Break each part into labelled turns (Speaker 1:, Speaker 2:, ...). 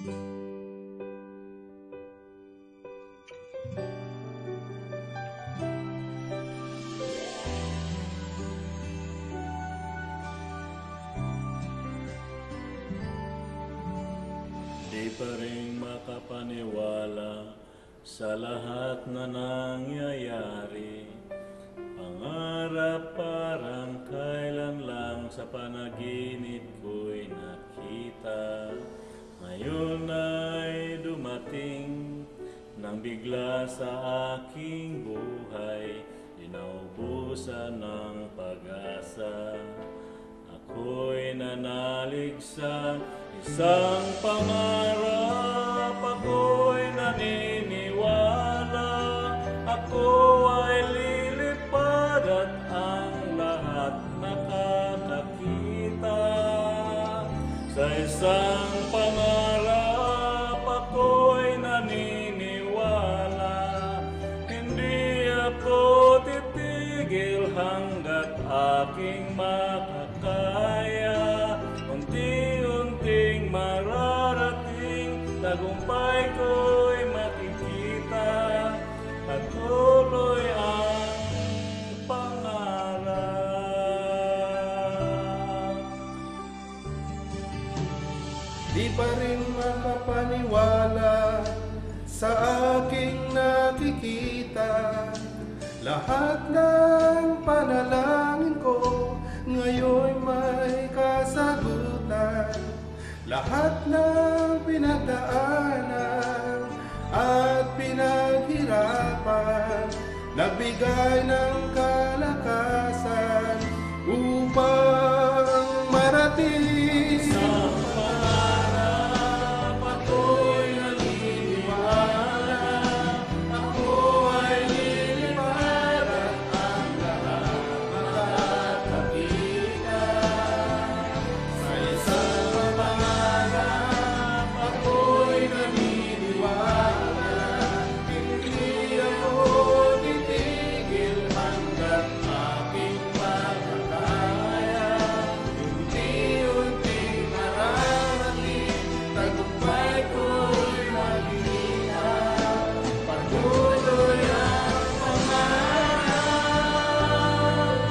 Speaker 1: Di pa rin makapaniwala sa lahat na nangyayari. Pangarap parang kailan lang sa panaginip ko'y nakita. Ngayon ay dumating nang bigla sa aking buhay, inaubusan ng pag-asa. Ako'y nanalig sa isang pangarap, ako'y naniniwala, ako ay lilipad at ang lahat nakakakita. Sa isang pangarap, ako'y naniniwala, hindi ako titigil hanggat aking makakaya. Unti-unting mararating, tagumpay ko'y makikita, patuloy ang pangarap.
Speaker 2: Di pa rin makapaniwala sa aking nakikita. Lahat ng panalangin ko ngayon may kasagutan. Lahat ng pinagdaanan at pinaghirapan, nagbigay ng kalakasan upang marating
Speaker 1: Sa pangarap, ako'y naniniwala, ako ay lilipad at ang lahat makakakita. Sa isang pangarap, ako'y naniniwala, hindi ako titigil hanggat aking makakaya. Unti-unting mararating, tagumpay ko'y makikita, patuloy ang pangarap.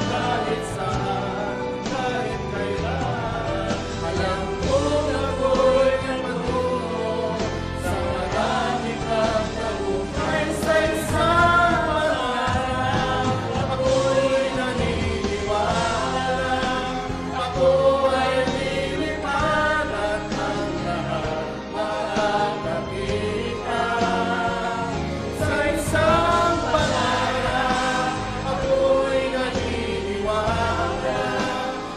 Speaker 1: Kahit saan, kahit kailan, alam kong ako'y patungo sa marami pang tagumpay. Sa isang pangarap, ako'y naniniwala, ako ay lilipad at ang lahat makakakita. Sa isang pangarap, ako'y naniniwala,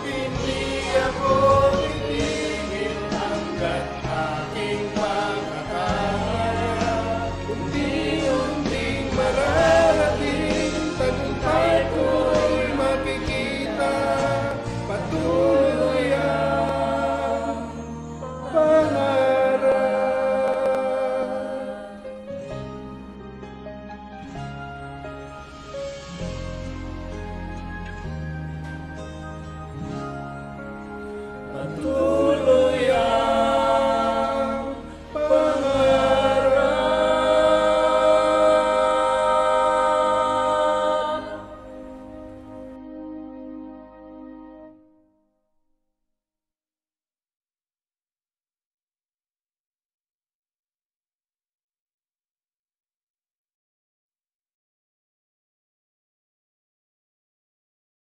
Speaker 1: hindi ako titigil hanggat aking makakaya.
Speaker 2: unti-unting mararating, tagumpay ko'y makikita, patuloy ang pangarap.
Speaker 1: Patuloy